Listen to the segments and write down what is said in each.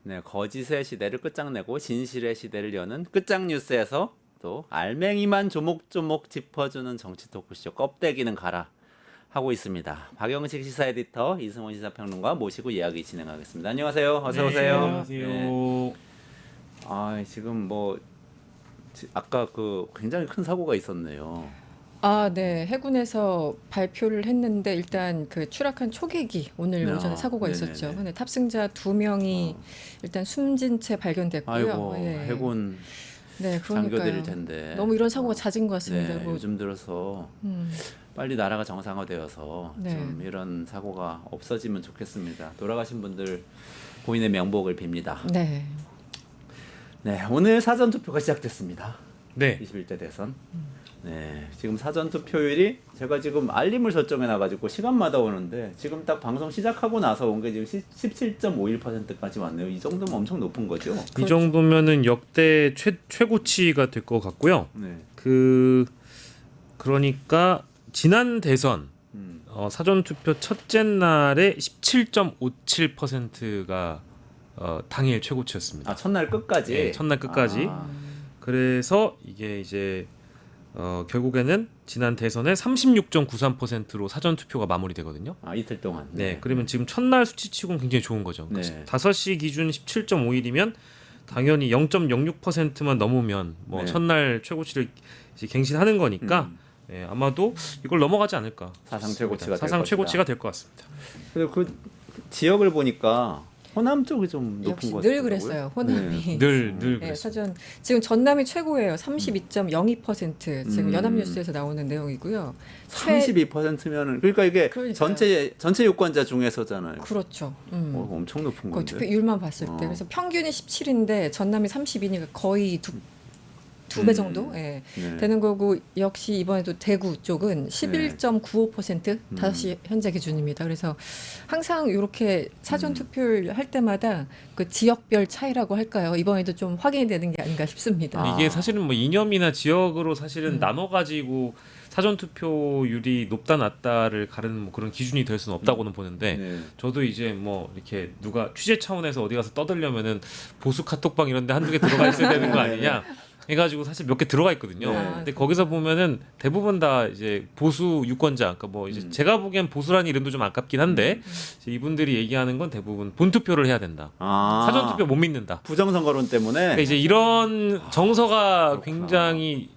네, 거짓의 시대를 끝장내고 진실의 시대를 여는 끝장 뉴스에서 또 알맹이만 조목조목 짚어주는 정치 토크쇼 껍데기는 가라 하고 있습니다. 박영식 시사 에디터, 이승원 시사평론가 모시고 이야기 진행하겠습니다. 안녕하세요. 어서 네, 오세요. 안녕하세요. 네. 지금 아까 굉장히 큰 사고가 있었네요. 네. 해군에서 발표를 했는데 일단 그 추락한 초계기 오늘 오전에 사고가 네네네. 있었죠. 근데 탑승자 2명이 일단 숨진 채 발견됐고요. 아이고, 예. 해군 네, 그러니까요. 장교들일 텐데. 너무 이런 사고가 잦은 것 같습니다. 네, 요즘 들어서 음, 빨리 나라가 정상화되어서 네. 좀 이런 사고가 없어지면 좋겠습니다. 돌아가신 분들 고인의 명복을 빕니다. 네. 네, 오늘 사전 투표가 시작됐습니다. 네. 21대 대선. 네, 지금 사전 투표율이 제가 지금 알림을 설정해 놔가지고 시간마다 오는데 지금 딱 방송 시작하고 나서 온 게 지금 17.51%까지 왔네요. 이 정도면 엄청 높은 거죠. 이 정도면은 역대 최고치가 될 것 같고요. 네. 그러니까 지난 대선 사전 투표 첫째 날에 17.57%가 당일 최고치였습니다. 첫날 끝까지. 네, 첫날 끝까지. 그래서 이게 이제 결국에는 지난 대선에 36.93%로 사전 투표가 마무리되거든요. 이틀 동안. 네, 그러면 지금 첫날 수치치고는 굉장히 좋은 거죠. 네. 5시 기준 17.51이면 당연히 0.06%만 넘으면 뭐 네. 첫날 최고치를 이제 갱신하는 거니까 아마도 이걸 넘어가지 않을까. 사상 최고치가 될 사상 것이다. 최고치가 될 것 같습니다. 그리고 그 지역을 보니까 호남 쪽이 좀 높은 역시 것 늘 같더라고요. 그랬어요. 호남이. 늘 네, 그랬어요. 사전 지금 전남이 최고예요. 32.02% 지금 음. 연합뉴스에서 나오는 내용이고요. 32%면은 그러니까 이게 그러니까요. 전체 유권자 중에서잖아요. 그렇죠. 엄청 높은 거의 건데. 투표율만 봤을 때 그래서 평균이 17인데 전남이 32니까 거의 두 배 정도 네. 되는 거고 역시 이번에도 대구 쪽은 11.95% 5시 현재 기준입니다. 그래서 항상 이렇게 사전 투표를 할 때마다 그 지역별 차이라고 할까요? 이번에도 좀 확인이 되는 게 아닌가 싶습니다. 이게 사실은 뭐 이념이나 지역으로 사실은 나눠 가지고 사전 투표율이 높다 낮다를 가르는 뭐 그런 기준이 될 수는 없다고는 보는데 네. 저도 이제 뭐 이렇게 누가 취재 차원에서 어디 가서 떠들려면은 보수 카톡방 이런 데 한두 개 들어가 있어야 되는 거 아니냐 해가지고 사실 몇 개 들어가 있거든요. 네. 근데 거기서 보면은 대부분 다 이제 보수 유권자, 그러니까 뭐 이제 제가 보기엔 보수라는 이름도 좀 아깝긴 한데 이제 이분들이 얘기하는 건 대부분 본투표를 해야 된다. 사전 투표 못 믿는다. 부정선거론 때문에. 그러니까 이제 이런 정서가 그렇구나. 굉장히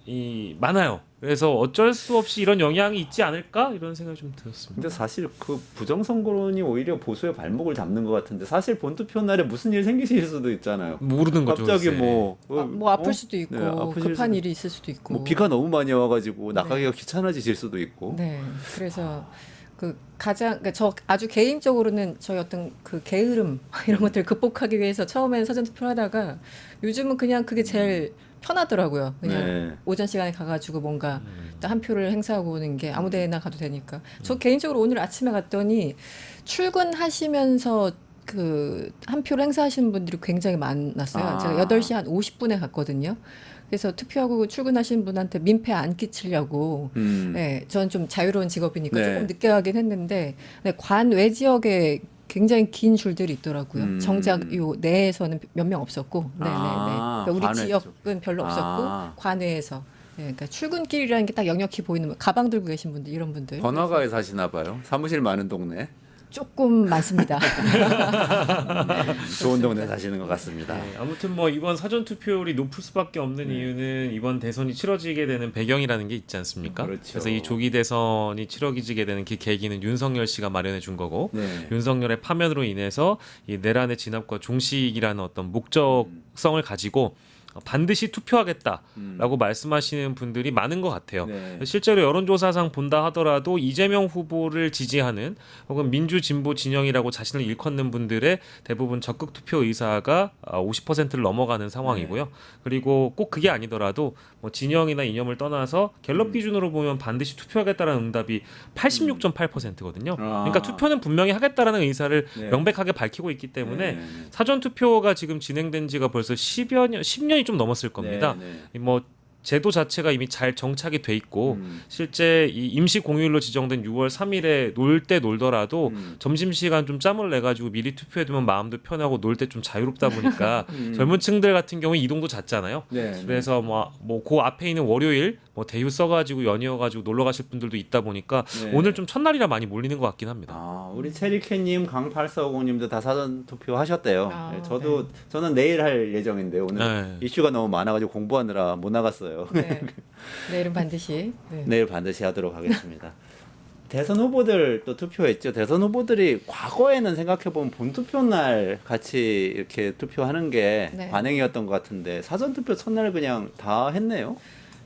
많아요. 그래서 어쩔 수 없이 이런 영향이 있지 않을까 이런 생각이 좀 들었습니다. 근데 사실 그 부정선거론이 오히려 보수의 발목을 잡는 것 같은데 사실 본투표 날에 무슨 일 생기실 수도 있잖아요. 모르는 거죠. 갑자기 글쎄. 뭐 아플 수도 있고 네, 아프실 급한 수도 일이 있을 수도 있고 뭐 비가 너무 많이 와가지고 나가기가 귀찮아지실 수도 있고. 네, 그래서 그러니까 저 아주 개인적으로는 저희 어떤 그 게으름 이런 것들 을 극복하기 위해서 처음에는 사전 투표를 하다가 요즘은 그냥 그게 제일 편하더라고요. 그냥 네. 오전 시간에 가가지고 뭔가 딱 한 표를 행사하고 오는 게 아무데나 가도 되니까. 저 개인적으로 오늘 아침에 갔더니 출근하시면서 그 한 표를 행사하시는 분들이 굉장히 많았어요. 제가 8시 한 50분에 갔거든요. 그래서 투표하고 출근하신 분한테 민폐 안 끼치려고 네, 저는 좀 자유로운 직업이니까 네. 조금 늦게 가긴 했는데 네, 관 외 지역에 굉장히 긴 줄들이 있더라고요. 정작 요 내에서는 몇 명 없었고, 그러니까 우리 관외 지역은 별로 없었고 관외에서. 네, 그러니까 출근길이라는 게 딱 역력히 보이는 분, 가방 들고 계신 분들 이런 분들 번화가에 사시나 봐요. 사무실 많은 동네. 조금 많습니다. 좋은 동네 사시는 것 같습니다. 네, 아무튼 뭐 이번 사전 투표율이 높을 수밖에 없는 이유는 이번 대선이 치러지게 되는 배경이라는 게 있지 않습니까? 그렇죠. 그래서 이 조기 대선이 치러지게 되는 그 계기는 윤석열 씨가 마련해 준 거고 네. 윤석열의 파면으로 인해서 이 내란의 진압과 종식이라는 어떤 목적성을 가지고 반드시 투표하겠다라고 말씀하시는 분들이 많은 것 같아요. 네. 실제로 여론조사상 본다 하더라도 이재명 후보를 지지하는 혹은 민주 진보 진영이라고 자신을 일컫는 분들의 대부분 적극 투표 의사가 50%를 넘어가는 상황이고요. 그리고 꼭 그게 아니더라도 뭐 진영이나 이념을 떠나서 갤럽 기준으로 보면 반드시 투표하겠다라는 응답이 86.8%거든요. 그러니까 투표는 분명히 하겠다라는 의사를 네. 명백하게 밝히고 있기 때문에 네. 사전 투표가 지금 진행된 지가 벌써 10년이 좀 넘었을 겁니다. 네. 뭐 제도 자체가 이미 잘 정착이 돼 있고 실제 이 임시 공휴일로 지정된 6월 3일에 놀 때 놀더라도 점심시간 좀 짬을 내 가지고 미리 투표해두면 마음도 편하고 놀 때 좀 자유롭다 보니까 젊은 층들 같은 경우에 이동도 잦잖아요. 네. 그래서 그 앞에 있는 월요일 대휴 써가지고 연이어가지고 놀러 가실 분들도 있다 보니까 네. 오늘 좀 첫날이라 많이 몰리는 것 같긴 합니다. 아, 우리 체리캣님, 강8450님도 다 사전 투표 하셨대요. 아, 네, 저는 내일 할 예정인데 오늘 네. 이슈가 너무 많아가지고 공부하느라 못 나갔어요. 네. 내일은 반드시. 네. 내일 반드시 하도록 하겠습니다. 대선 후보들 또 투표했죠. 대선 후보들이 과거에는 생각해보면 본투표 날 같이 이렇게 투표하는 게 네. 관행이었던 것 같은데 사전 투표 첫날 그냥 다 했네요.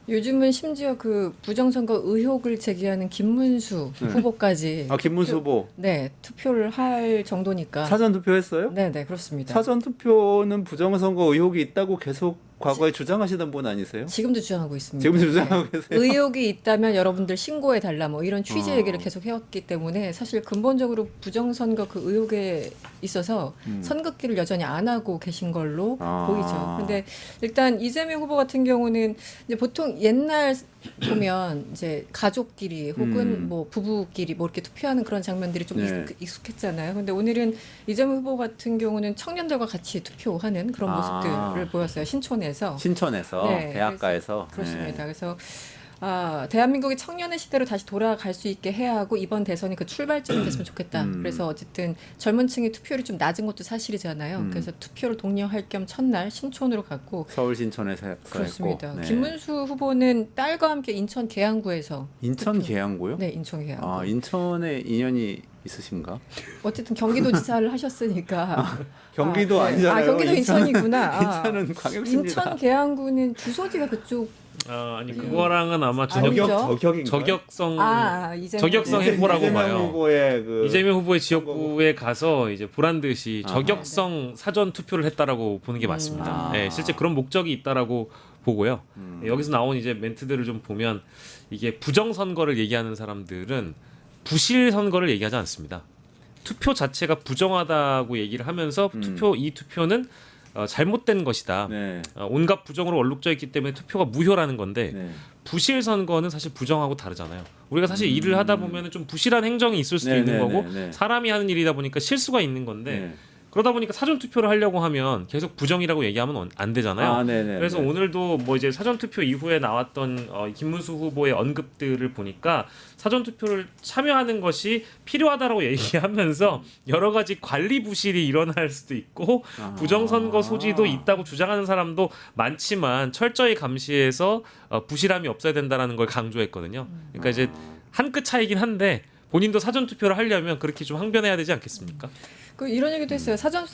요즘은 심지어 그 부정선거 의혹을 제기하는 김문수 후보까지 아, 김문수 후보 네 투표를 할 정도니까. 사전 투표했어요? 네, 그렇습니다. 사전 투표는 부정선거 의혹이 있다고 계속 과거에 주장하시던 분 아니세요? 지금도 주장하고 있습니다. 지금도 주장하고 계세요? 의혹이 있다면 여러분들 신고해 달라 뭐 이런 취지 어. 얘기를 계속 해왔기 때문에 사실 근본적으로 부정선거 그 의혹에 있어서 선긋기를 여전히 안 하고 계신 걸로 아. 보이죠. 근데 일단 이재명 후보 같은 경우는 이제 보통 옛날 보면 이제 가족끼리 혹은 뭐 부부끼리 뭐 이렇게 투표하는 그런 장면들이 좀 네. 익숙했잖아요. 근데 오늘은 이재명 후보 같은 경우는 청년들과 같이 투표하는 그런 아. 모습들을 보였어요. 신촌에서. 신촌에서 네, 대학가에서 그렇습니다. 네. 그래서 대한민국이 청년의 시대로 다시 돌아갈 수 있게 해야 하고 이번 대선이 그 출발점이 됐으면 좋겠다. 그래서 어쨌든 젊은 층의 투표율이 좀 낮은 것도 사실이잖아요. 그래서 투표를 독려할 겸 첫날 신촌으로 갔고 서울 신촌에서 그렇습니다. 했고. 네. 김문수 후보는 딸과 함께 인천 계양구에서 인천 계양구요? 네, 인천 계양구. 아, 인천에 인연이 있으신가? 어쨌든 경기도지사를 하셨으니까 경기도 네. 아니잖아요. 경기도 인천이구나. 인천은 광역시입니다. 인천 계양구는 주소지가 그쪽 아니 그거랑은 아마 아니죠. 저격성 이재명 저격성 후보. 해보라고 이재명 봐요. 후보의 그 이재명 후보의 지역구에 가서 이제 보란 듯이 아하. 저격성 사전 투표를 했다라고 보는 게 맞습니다. 아. 네, 실제 그런 목적이 있다라고 보고요. 여기서 나온 이제 멘트들을 좀 보면 이게 부정 선거를 얘기하는 사람들은 부실 선거를 얘기하지 않습니다. 투표 자체가 부정하다고 얘기를 하면서 이 투표는 잘못된 것이다. 네. 온갖 부정으로 얼룩져 있기 때문에 투표가 무효라는 건데 네. 부실 선거는 사실 부정하고 다르잖아요. 우리가 사실 일을 하다 보면 좀 부실한 행정이 있을 수도 네, 있는 네, 거고 네, 네. 사람이 하는 일이다 보니까 실수가 있는 건데 네. 그러다 보니까 사전 투표를 하려고 하면 계속 부정이라고 얘기하면 안 되잖아요. 아, 네네. 그래서 오늘도 뭐 이제 사전 투표 이후에 나왔던 김문수 후보의 언급들을 보니까 사전 투표를 참여하는 것이 필요하다라고 얘기하면서 여러 가지 관리 부실이 일어날 수도 있고 부정 선거 소지도 있다고 주장하는 사람도 많지만 철저히 감시해서 부실함이 없어야 된다라는 걸 강조했거든요. 그러니까 이제 한 끗 차이긴 한데 본인도 사전 투표를 하려면 그렇게 좀 항변해야 되지 않겠습니까? 이런 얘기도 했어요. 사전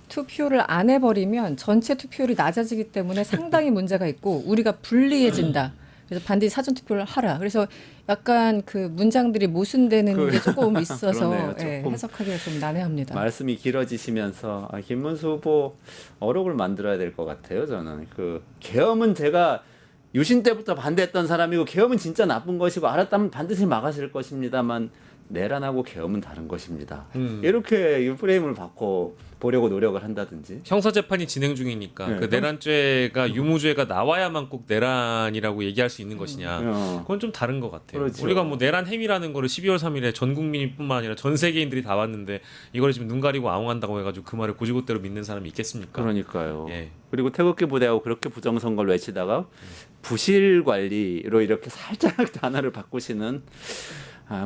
투표를 안 해버리면 전체 투표율이 낮아지기 때문에 상당히 문제가 있고 우리가 불리해진다. 그래서 반드시 사전 투표를 하라. 그래서 약간 그 문장들이 모순되는 게 조금 있어서 그러네요. 조금. 해석하기가 좀 난해합니다. 말씀이 길어지시면서 김문수 후보 어록을 만들어야 될 것 같아요. 저는 그 계엄은 제가 유신 때부터 반대했던 사람이고 계엄은 진짜 나쁜 것이고 알았다면 반드시 막았을 것입니다만 내란하고 계엄은 다른 것입니다. 이렇게 프레임을 바꿔 보려고 노력을 한다든지. 형사 재판이 진행 중이니까 네. 그 내란죄가 유무죄가 나와야만 꼭 내란이라고 얘기할 수 있는 것이냐. 그건 좀 다른 것 같아요. 그렇죠. 우리가 뭐 내란 행위라는 거를 12월 3일에 전 국민뿐만 아니라 전 세계인들이 다 봤는데 이걸 지금 눈 가리고 아웅한다고 해가지고 그 말을 고지고대로 믿는 사람이 있겠습니까? 그러니까요. 예. 그리고 태극기 부대하고 그렇게 부정선거를 외치다가 부실 관리로 이렇게 살짝 단어를 바꾸시는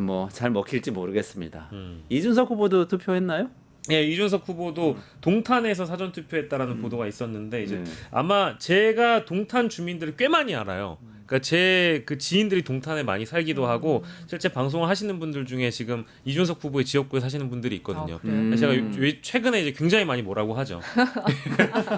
뭐 잘 먹힐지 모르겠습니다. 이준석 후보도 투표했나요? 예, 이준석 후보도 동탄에서 사전 투표했다라는 보도가 있었는데 이제 네. 아마 제가 동탄 주민들을 꽤 많이 알아요. 그러니까 제 그 지인들이 동탄에 많이 살기도 하고 실제 방송을 하시는 분들 중에 지금 이준석 후보의 지역구에 사시는 분들이 있거든요. 그래요? 제가 최근에 이제 굉장히 많이 뭐라고 하죠.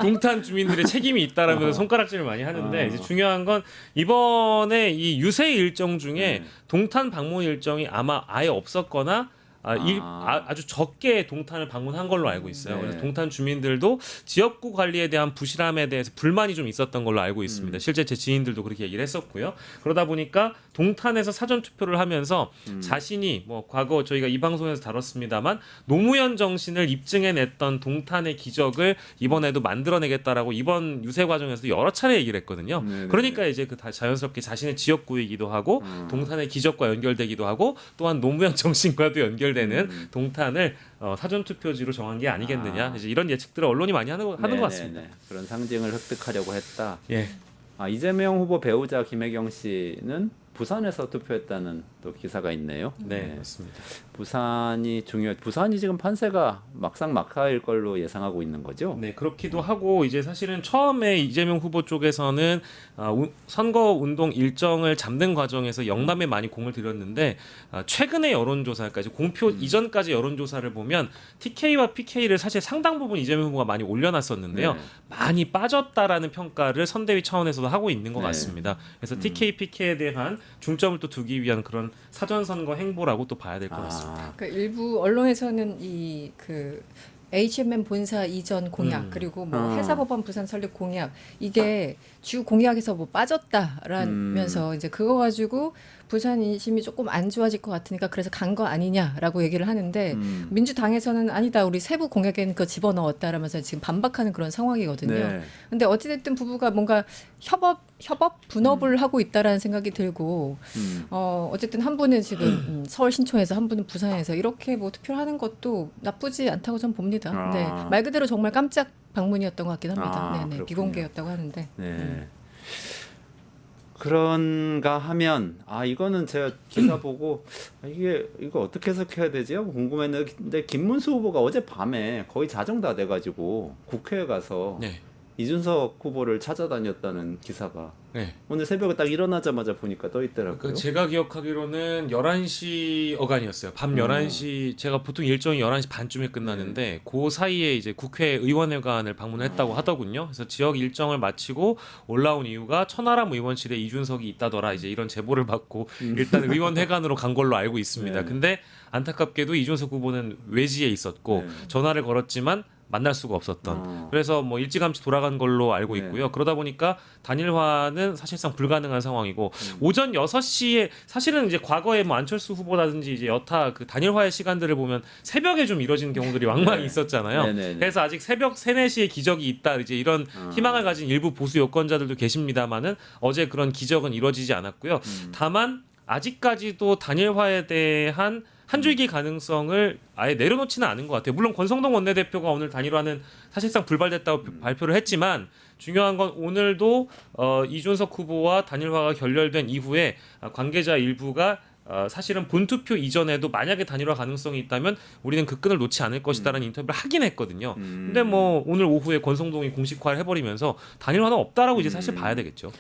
동탄 주민들의 책임이 있다라면서 손가락질을 많이 하는데 이제 중요한 건 이번에 이 유세 일정 중에 동탄 방문 일정이 아마 아예 없었거나 아주 적게 동탄을 방문한 걸로 알고 있어요. 네. 그래서 동탄 주민들도 지역구 관리에 대한 부실함에 대해서 불만이 좀 있었던 걸로 알고 있습니다. 실제 제 지인들도 그렇게 얘기를 했었고요. 그러다 보니까 동탄에서 사전 투표를 하면서 자신이 뭐 과거 저희가 이 방송에서 다뤘습니다만 노무현 정신을 입증해냈던 동탄의 기적을 이번에도 만들어내겠다라고 이번 유세 과정에서 여러 차례 얘기를 했거든요. 네네네. 그러니까 이제 그 자연스럽게 자신의 지역구이기도 하고 동탄의 기적과 연결되기도 하고 또한 노무현 정신과도 연결되는 동탄을 사전 투표지로 정한 게 아니겠느냐. 이제 이런 예측들을 언론이 많이 하는 것 같습니다. 네네네. 그런 상징을 획득하려고 했다. 예. 이재명 후보 배우자 김혜경 씨는 부산에서 투표했다는 또 기사가 있네요. 네, 맞습니다. 부산이 부산이 지금 판세가 막상막하일 걸로 예상하고 있는 거죠. 네, 그렇기도 하고 이제 사실은 처음에 이재명 후보 쪽에서는 선거 운동 일정을 잡는 과정에서 영남에 많이 공을 들였는데 최근의 여론조사까지 공표 이전까지 여론조사를 보면 TK와 PK를 사실 상당 부분 이재명 후보가 많이 올려놨었는데요. 네. 많이 빠졌다라는 평가를 선대위 차원에서도 하고 있는 것 네. 같습니다. 그래서 TK, PK에 대한 중점을 또 두기 위한 그런 사전 선거 행보라고 또 봐야 될 것 같습니다. 그러니까 일부 언론에서는 이 그 HMM 본사 이전 공약 그리고 뭐 해사법원 부산 설립 공약 이게 주 공약에서 뭐 빠졌다라면서 이제 그거 가지고 부산 인심이 조금 안 좋아질 것 같으니까 그래서 간 거 아니냐라고 얘기를 하는데 민주당에서는 아니다 우리 세부 공약에는 그거 집어넣었다라면서 지금 반박하는 그런 상황이거든요. 네. 근데 어찌됐든 부부가 뭔가 협업 분업을 하고 있다라는 생각이 들고 어쨌든 한 분은 지금 서울 신촌에서 한 분은 부산에서 이렇게 뭐 투표를 하는 것도 나쁘지 않다고 저는 봅니다. 네. 말 그대로 정말 깜짝 방문이었던 것 같긴 합니다. 네네. 그렇군요. 비공개였다고 하는데. 네. 그런가 하면 이거는 제가 기사 보고 이거 어떻게 해석해야 되지 하고 궁금했는데 김문수 후보가 어제 밤에 거의 자정 다 돼가지고 국회에 가서 네. 이준석 후보를 찾아다녔다는 기사가 네. 오늘 새벽에 딱 일어나자마자 보니까 떠 있더라고요. 제가 기억하기로는 11시 어간이었어요. 밤 11시 제가 보통 일정이 11시 반쯤에 끝나는데 그 사이에 이제 국회의원회관을 방문했다고 하더군요. 그래서 지역 일정을 마치고 올라온 이유가 천하람 의원실에 이준석이 있다더라. 이제 이런 제보를 받고 일단 의원회관으로 간 걸로 알고 있습니다. 네. 근데 안타깝게도 이준석 후보는 외지에 있었고 전화를 걸었지만 만날 수가 없었던. 그래서 뭐 일찌감치 돌아간 걸로 알고 있고요. 그러다 보니까 단일화는 사실상 불가능한 상황이고 오전 6시에 사실은 이제 과거에 뭐 안철수 후보라든지 이제 여타 그 단일화의 시간들을 보면 새벽에 좀 이뤄지는 경우들이 왕왕 있었잖아요. 네네네. 그래서 아직 새벽 3, 4시에 기적이 있다. 이제 이런 희망을 가진 일부 보수 여권자들도 계십니다만은 어제 그런 기적은 이루어지지 않았고요. 다만 아직까지도 단일화에 대한 한 줄기 가능성을 아예 내려놓지는 않은 것 같아요. 물론 권성동 원내대표가 오늘 단일화는 사실상 불발됐다고 발표를 했지만 중요한 건 오늘도 이준석 후보와 단일화가 결렬된 이후에 관계자 일부가 사실은 본투표 이전에도 만약에 단일화 가능성이 있다면 우리는 그 끈을 놓지 않을 것이다라는 인터뷰를 하긴 했거든요. 근데 뭐 오늘 오후에 권성동이 공식화를 해버리면서 단일화는 없다라고 이제 사실 봐야 되겠죠.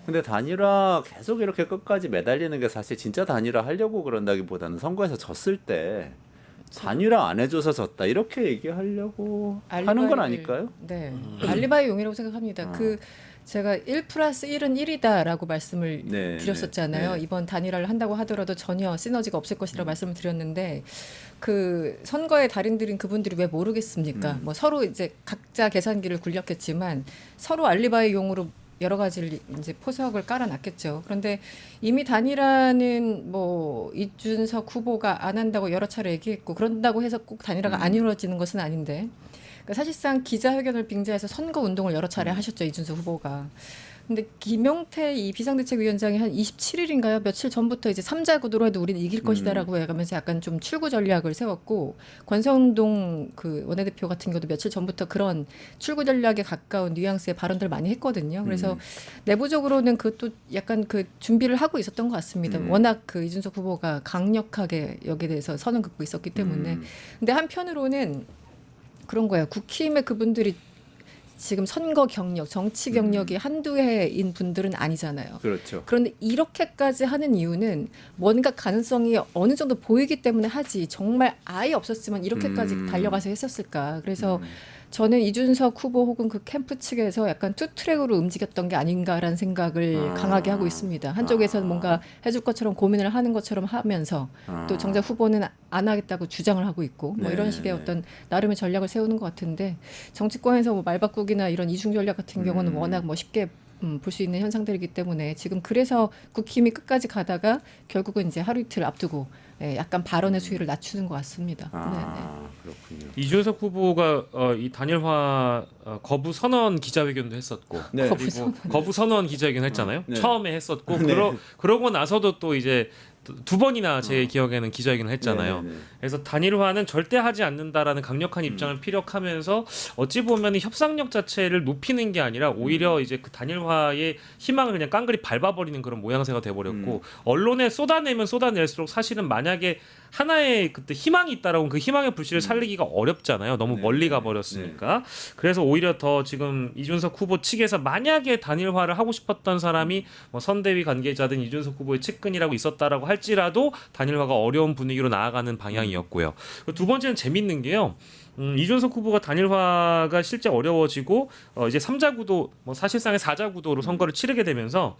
근데 단일화 계속 이렇게 끝까지 매달리는 게 사실 진짜 단일화 하려고 그런다기보다는 선거에서 졌을 때 단일화 안 해줘서 졌다 이렇게 얘기하려고 하는 건 아닐까요? 네, 알리바이용이라고 생각합니다. 제가 1+1은 1이다라고 말씀을 드렸었잖아요. 네. 이번 단일화를 한다고 하더라도 전혀 시너지가 없을 것이라고 말씀을 드렸는데 그 선거의 달인들인 그분들이 왜 모르겠습니까? 뭐 서로 이제 각자 계산기를 굴렸겠지만 서로 알리바이용으로 여러 가지를 이제 포석을 깔아놨겠죠. 그런데 이미 단일화는 뭐 이준석 후보가 안 한다고 여러 차례 얘기했고 그런다고 해서 꼭 단일화가 안 이루어지는 것은 아닌데 그러니까 사실상 기자회견을 빙자해서 선거 운동을 여러 차례 하셨죠. 이준석 후보가. 근데 김용태 이 비상대책위원장이 한 27일인가요? 며칠 전부터 이제 3자 구도로 해도 우리는 이길 것이다라고 해가면서 약간 좀 출구 전략을 세웠고 권성동 그 원내대표 같은 경우도 며칠 전부터 그런 출구 전략에 가까운 뉘앙스의 발언들 많이 했거든요. 그래서 내부적으로는 그것도 약간 그 준비를 하고 있었던 것 같습니다. 워낙 그 이준석 후보가 강력하게 여기에 대해서 선을 긋고 있었기 때문에. 근데 한편으로는 그런 거예요. 국힘의 그분들이 지금 선거 경력, 정치 경력이 한두 해인 분들은 아니잖아요. 그렇죠. 그런데 이렇게까지 하는 이유는 뭔가 가능성이 어느 정도 보이기 때문에 하지 정말 아예 없었으면 이렇게까지 달려가서 했었을까. 그래서 저는 이준석 후보 혹은 그 캠프 측에서 약간 투트랙으로 움직였던 게 아닌가라는 생각을 강하게 하고 있습니다. 한쪽에서는 뭔가 해줄 것처럼 고민을 하는 것처럼 하면서 또 정작 후보는 안 하겠다고 주장을 하고 있고 뭐 이런 식의 어떤 나름의 전략을 세우는 것 같은데 정치권에서 뭐 말바꾸기나 이런 이중 전략 같은 경우는 워낙 뭐 쉽게 볼 수 있는 현상들이기 때문에 지금 그래서 국힘이 끝까지 가다가 결국은 이제 하루 이틀 앞두고 약간 발언의 수위를 낮추는 것 같습니다. 그렇군요. 이준석 후보가 이 단일화 거부 선언 기자회견도 했었고 네. 그리고 거부 선언 기자회견 했잖아요. 네. 처음에 했었고 네. 그러고 나서도 또 이제 두 번이나 제 기억에는 기자회견을 했잖아요. 네네네. 그래서 단일화는 절대 하지 않는다라는 강력한 입장을 피력하면서 어찌 보면 협상력 자체를 높이는 게 아니라 오히려 이제 그 단일화의 희망을 그냥 깡그리 밟아버리는 그런 모양새가 돼버렸고 언론에 쏟아내면 쏟아낼수록 사실은 만약에 하나의 그때 희망이 있다라고 그 희망의 불씨를 살리기가 어렵잖아요. 너무 네. 멀리 가버렸으니까. 그래서 오히려 더 지금 이준석 후보 측에서 만약에 단일화를 하고 싶었던 사람이 뭐 선대위 관계자든 이준석 후보의 측근이라고 있었다라고 할지라도 단일화가 어려운 분위기로 나아가는 방향이었고요. 두 번째는 재밌는 게요. 이준석 후보가 단일화가 실제 어려워지고 이제 3자 구도 뭐 사실상의 4자 구도로 선거를 치르게 되면서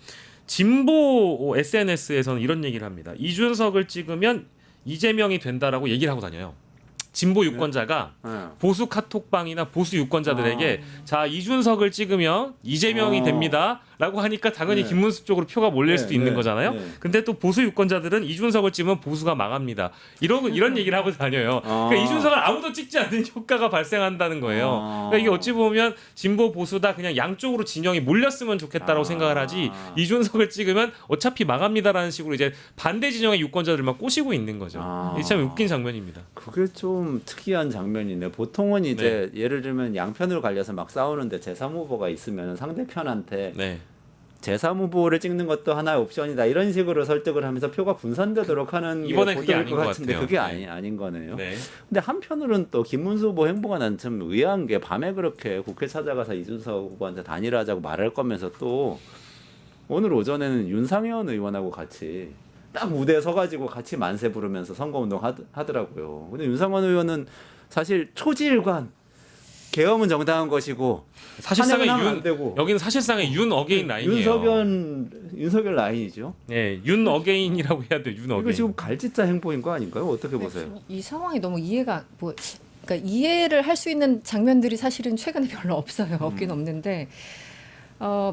진보 SNS에서는 이런 얘기를 합니다. 이준석을 찍으면 이재명이 된다라고 얘기를 하고 다녀요. 진보 유권자가 네. 보수 카톡방이나 보수 유권자들에게 자 이준석을 찍으면 이재명이 됩니다 라고 하니까 당연히 네. 김문수 쪽으로 표가 몰릴 네, 수도 있는 네, 거잖아요. 네. 근데 또 보수 유권자들은 이준석을 찍으면 보수가 망합니다. 이런 얘기를 하고 다녀요. 그러니까 이준석을 아무도 찍지 않는 효과가 발생한다는 거예요. 그러니까 이게 어찌 보면 진보 보수다 그냥 양쪽으로 진영이 몰렸으면 좋겠다라고 생각을 하지 이준석을 찍으면 어차피 망합니다라는 식으로 이제 반대 진영의 유권자들만 꼬시고 있는 거죠. 이게 참 웃긴 장면입니다. 그게 좀 특이한 장면이네. 보통은 이제 예를 들면 양편으로 갈려서 막 싸우는데 제3 후보가 있으면 상대편한테 네. 제3 후보를 찍는 것도 하나의 옵션이다. 이런 식으로 설득을 하면서 표가 분산되도록 하는 이번엔 게 그게 보기일 아닌 것 것 같은데 같아요. 그게 네. 아닌 거네요. 네. 근데 한편으로는 또 김문수 후보 행보가 난 참 의아한 게 밤에 그렇게 국회 찾아가서 이준석 후보한테 단일화하자고 말할 거면서 또 오늘 오전에는 윤상현 의원하고 같이 딱 무대에 서가지고 같이 만세 부르면서 선거운동 하더라고요. 근데 윤상현 의원은 사실 초지일관 계엄은 정당한 것이고 사실상의 탄핵은 하면 안 되고. 여기는 사실상의 윤 어게인 라인이에요. 윤석열 라인이죠. 네, 윤 어게인이라고 해야 돼요. 윤 이거 어게인. 지금 갈짓자 행보인 거 아닌가요? 어떻게 보세요? 이 상황이 너무 이해가 그러니까 이해를 할 수 있는 장면들이 사실은 최근에 별로 없어요. 없긴 없는데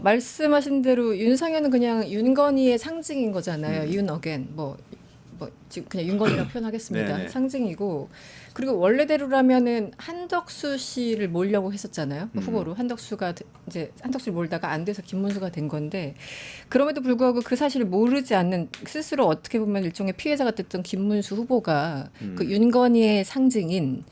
말씀하신 대로 윤상현은 그냥 윤건희의 상징인 거잖아요. 윤 어겐 뭐 지금 그냥 윤건희라고 표현하겠습니다. 네네. 상징이고 그리고 원래대로라면은 한덕수 씨를 몰려고 했었잖아요. 후보로 한덕수가 이제 한덕수를 몰다가 안 돼서 김문수가 된 건데 그럼에도 불구하고 그 사실을 모르지 않는 스스로 어떻게 보면 일종의 피해자가 됐던 김문수 후보가 그 윤건희의 상징인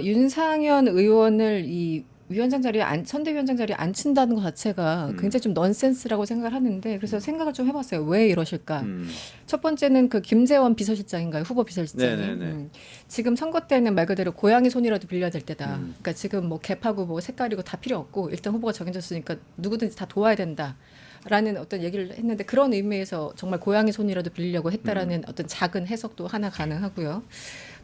윤상현 의원을 이 위원장 자리에 선대위원장 자리에 앉힌다는 것 자체가 굉장히 좀 넌센스라고 생각을 하는데 그래서 생각을 좀 해봤어요. 왜 이러실까? 첫 번째는 그 김재원 비서실장인가요? 후보 비서실장이. 지금 선거 때는 말 그대로 고양이 손이라도 빌려야 될 때다. 그러니까 지금 뭐 갭하고 뭐 색깔이고 다 필요 없고 일단 후보가 정해졌으니까 누구든지 다 도와야 된다. 라는 어떤 얘기를 했는데 그런 의미에서 정말 고양이 손이라도 빌리려고 했다라는 어떤 작은 해석도 하나 가능하고요.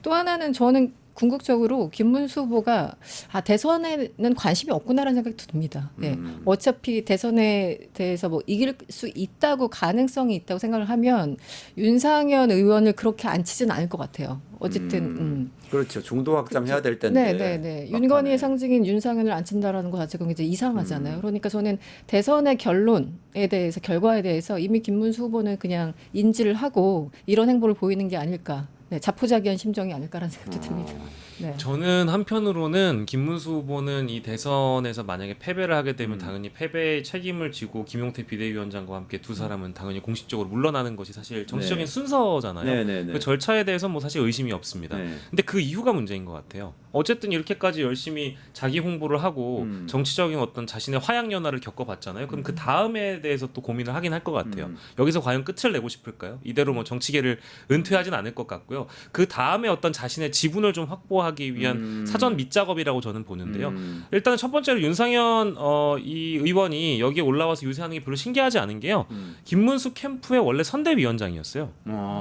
또 하나는 저는 궁극적으로 김문수 후보가 대선에는 관심이 없구나라는 생각이 듭니다. 네. 어차피 대선에 대해서 뭐 이길 수 있다고 가능성이 있다고 생각을 하면 윤상현 의원을 그렇게 앉히진 않을 것 같아요. 어쨌든 그렇죠. 중도 확장해야 될 텐데. 네. 윤건희의 상징인 윤상현을 앉힌다라는 것 자체가 이제 이상하잖아요. 그러니까 저는 대선의 결론에 대해서 결과에 대해서 이미 김문수 후보는 그냥 인지를 하고 이런 행보를 보이는 게 아닐까. 네, 자포자기한 심정이 아닐까라는 생각도 듭니다. 네. 저는 한편으로는 김문수 후보는 이 대선에서 만약에 패배를 하게 되면 당연히 패배의 책임을 지고 김용태 비대위원장과 함께 두 사람은 당연히 공식적으로 물러나는 것이 사실 정치적인 순서잖아요. 그 절차에 대해서 뭐 사실 의심이 없습니다. 근데 그 이유가 문제인 것 같아요. 어쨌든 이렇게까지 열심히 자기 홍보를 하고 정치적인 어떤 자신의 화양연화를 겪어봤잖아요. 그럼 그 다음에 대해서 또 고민을 하긴 할 것 같아요. 여기서 과연 끝을 내고 싶을까요? 이대로 뭐 정치계를 은퇴하진 않을 것 같고요. 그 다음에 어떤 자신의 지분을 좀 확보하기 위한 사전 밑작업이라고 저는 보는데요. 일단 첫 번째로 윤상현 이 의원이 여기에 올라와서 유세하는 게 별로 신기하지 않은 게요. 김문수 캠프의 원래 선대위원장이었어요.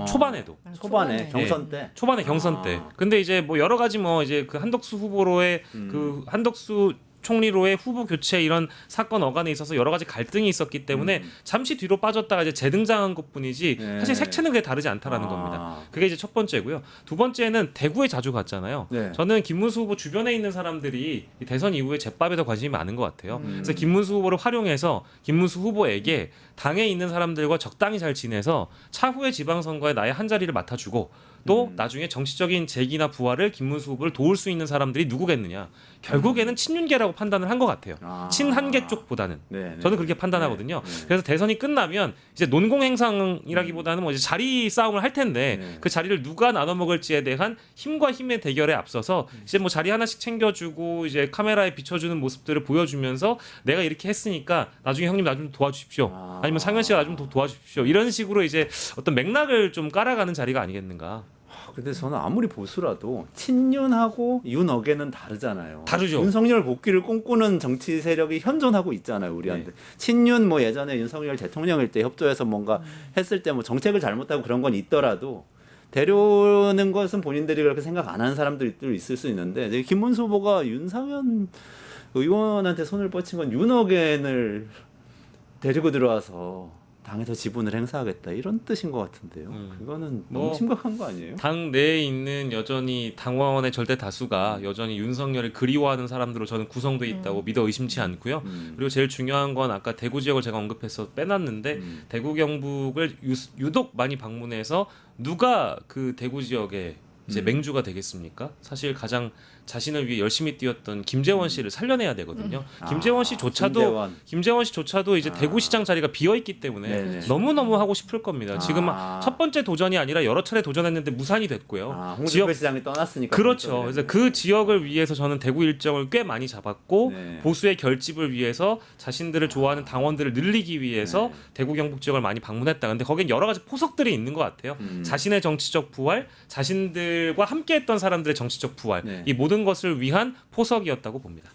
초반에도. 초반에 경선 때. 초반에 경선 때. 근데 이제 뭐 여러 가지 뭐 이제 그 한덕수 후보로의 그 한덕수 총리로의 후보 교체 이런 사건 어간에 있어서 여러 가지 갈등이 있었기 때문에 잠시 뒤로 빠졌다가 이제 재등장한 것뿐이지 네. 사실 색채는 그게 다르지 않다라는 겁니다. 그게 이제 첫 번째고요. 두 번째는 대구에 자주 갔잖아요. 네. 저는 김문수 후보 주변에 있는 사람들이 이 대선 이후에 제밥에 더 관심이 많은 것 같아요. 그래서 김문수 후보를 활용해서 김문수 후보에게 당에 있는 사람들과 적당히 잘 지내서 차후의 지방선거에 나의 한 자리를 맡아주고 또 나중에 정치적인 재기나 부활을 김문수 후보를 도울 수 있는 사람들이 누구겠느냐. 결국에는 친윤계라고 판단을 한 것 같아요. 친한계 쪽보다는. 네, 네. 저는 그렇게 판단하거든요. 네, 네. 그래서 대선이 끝나면 이제 논공행상이라기보다는 뭐 이제 자리 싸움을 할 텐데 네. 그 자리를 누가 나눠 먹을지에 대한 힘과 힘의 대결에 앞서서 이제 뭐 자리 하나씩 챙겨주고 이제 카메라에 비춰주는 모습들을 보여주면서 내가 이렇게 했으니까 나중에 형님 나 좀 도와주십시오. 아니면 상현 씨가 나 좀 도와주십시오. 이런 식으로 이제 어떤 맥락을 좀 깔아가는 자리가 아니겠는가. 근데 저는 아무리 보수라도 친윤하고 윤어게는 다르잖아요. 다르죠. 윤석열 복귀를 꿈꾸는 정치 세력이 현존하고 있잖아요, 우리한테. 네. 친윤 뭐 예전에 윤석열 대통령일 때 협조해서 뭔가 했을 때 뭐 정책을 잘못하고 그런 건 있더라도 데려오는 것은 본인들이 그렇게 생각 안 하는 사람들도 있을 수 있는데 이제 김문수 후보가 윤상현 의원한테 손을 뻗친 건 윤어겐을 데리고 들어와서 당에서 지분을 행사하겠다 이런 뜻인 것 같은데요. 그거는 너무 뭐 심각한 거 아니에요? 당 내에 있는 여전히 당원의 절대 다수가 여전히 윤석열을 그리워하는 사람들로 저는 구성돼 있다고 믿어 의심치 않고요. 그리고 제일 중요한 건 아까 대구 지역을 제가 언급해서 빼놨는데 대구 경북을 유독 많이 방문해서 누가 그 대구 지역에 이제 맹주가 되겠습니까? 사실 가장 자신을 위해 열심히 뛰었던 김재원 씨를 살려내야 되거든요. 김재원 씨조차도 이제 대구시장 자리가 비어 있기 때문에 네네. 너무너무 하고 싶을 겁니다. 지금 첫 번째 도전이 아니라 여러 차례 도전했는데 무산이 됐고요. 홍준표 시장이 떠났으니까. 그렇죠. 그래서 그 지역을 위해서 저는 대구 일정을 꽤 많이 잡았고 네. 보수의 결집을 위해서 자신들을 좋아하는 당원들을 늘리기 위해서 대구 경북 지역을 많이 방문했다. 근데 거기엔 여러 가지 포석들이 있는 것 같아요. 자신의 정치적 부활, 자신들과 함께했던 사람들의 정치적 부활, 네. 이 모든 것을 위한 포석이었다고 봅니다.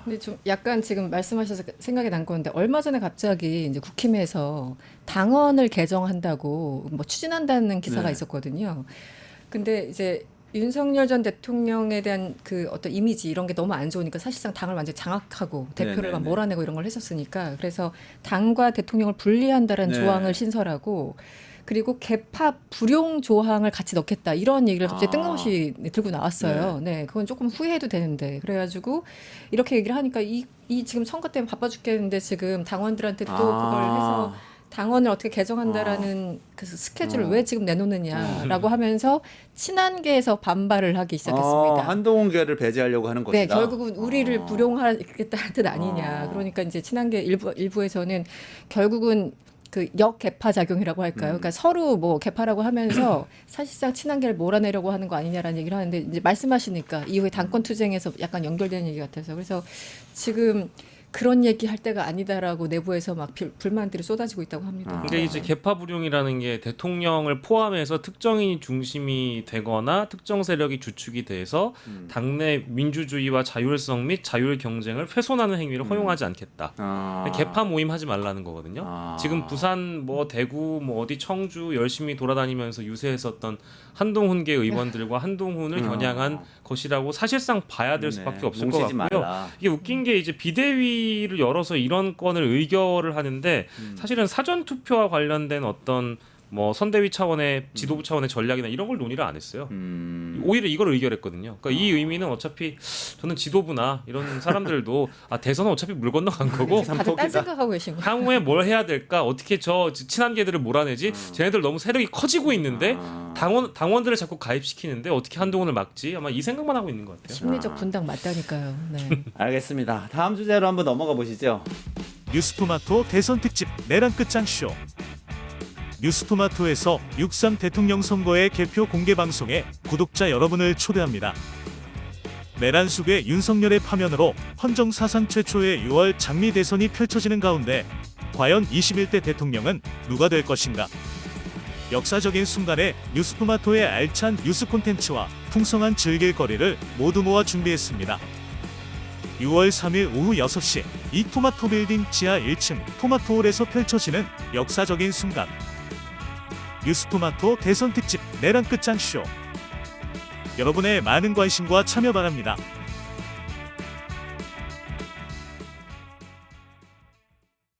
근데 좀 약간 지금 말씀하셔서 생각이 난 건데 얼마 전에 갑자기 이제 국힘에서 당원을 개정한다고 뭐 추진한다는 기사가 네. 있었거든요. 근데 이제 윤석열 전 대통령에 대한 그 어떤 이미지 이런 게 너무 안 좋으니까 사실상 당을 완전 히 장악하고 대표를 막 네네네. 몰아내고 이런 걸 했었으니까 그래서 당과 대통령을 분리한다는 네. 조항을 신설하고 그리고 개파 불용 조항을 같이 넣겠다 이런 얘기를 갑자기 뜬금없이 들고 나왔어요. 네, 그건 조금 후회해도 되는데 그래가지고 이렇게 얘기를 하니까 이 지금 선거 때문에 바빠 죽겠는데 지금 당원들한테 또 그걸 해서 당원을 어떻게 개정한다라는 그 스케줄을 왜 지금 내놓느냐라고 하면서 친한계에서 반발을 하기 시작했습니다. 한동훈계를 배제하려고 하는 것이다. 네, 결국은 우리를 불용하겠다는 뜻 아니냐. 그러니까 이제 친한계 일부에서는 결국은 그 역개파 작용이라고 할까요? 그러니까 서로 뭐 개파라고 하면서 사실상 친한계를 몰아내려고 하는 거 아니냐라는 얘기를 하는데 이제 말씀하시니까 이후에 당권 투쟁에서 약간 연결되는 얘기 같아서 그래서 지금 그런 얘기 할 때가 아니다라고 내부에서 막 불만들이 쏟아지고 있다고 합니다. 근데 이제 개파 불용이라는 게 대통령을 포함해서 특정인이 중심이 되거나 특정 세력이 주축이 돼서 당내 민주주의와 자율성 및 자율 경쟁을 훼손하는 행위를 허용하지 않겠다. 개파 모임 하지 말라는 거거든요. 지금 부산 뭐 대구 뭐 어디 청주 열심히 돌아다니면서 유세했었던 한동훈계 의원들과 한동훈을 겨냥한 것이라고 사실상 봐야 될 수밖에 없을 것 같고요. 말라. 이게 웃긴 게 이제 비대위를 열어서 이런 건을 의결을 하는데 사실은 사전 투표와 관련된 어떤 뭐 선대위 차원의 지도부 차원의 전략이나 이런 걸 논의를 안 했어요. 오히려 이걸 의결했거든요. 그러니까 이 의미는 어차피 저는 지도부나 이런 사람들도 대선은 어차피 물 건너간 거고 다들 딴 생각하고 계신 거예요. 향후에 뭘 해야 될까? 어떻게 저 친한계들을 몰아내지? 쟤네들 너무 세력이 커지고 있는데 당원들을 자꾸 가입시키는데 어떻게 한동훈을 막지? 아마 이 생각만 하고 있는 것 같아요. 심리적 분당 맞다니까요. 네. 알겠습니다. 다음 주제로 한번 넘어가 보시죠. 뉴스토마토 대선 특집 내란 끝장 쇼. 뉴스토마토에서 6.3 대통령 선거의 개표 공개 방송에 구독자 여러분을 초대합니다. 내란 속의 윤석열의 파면으로 헌정 사상 최초의 6월 장미 대선이 펼쳐지는 가운데 과연 21대 대통령은 누가 될 것인가? 역사적인 순간에 뉴스토마토의 알찬 뉴스 콘텐츠와 풍성한 즐길거리를 모두 모아 준비했습니다. 6월 3일 오후 6시 이 토마토 빌딩 지하 1층 토마토홀에서 펼쳐지는 역사적인 순간. 뉴스토마토 대선 특집 내란 끝장 쇼. 여러분의 많은 관심과 참여 바랍니다.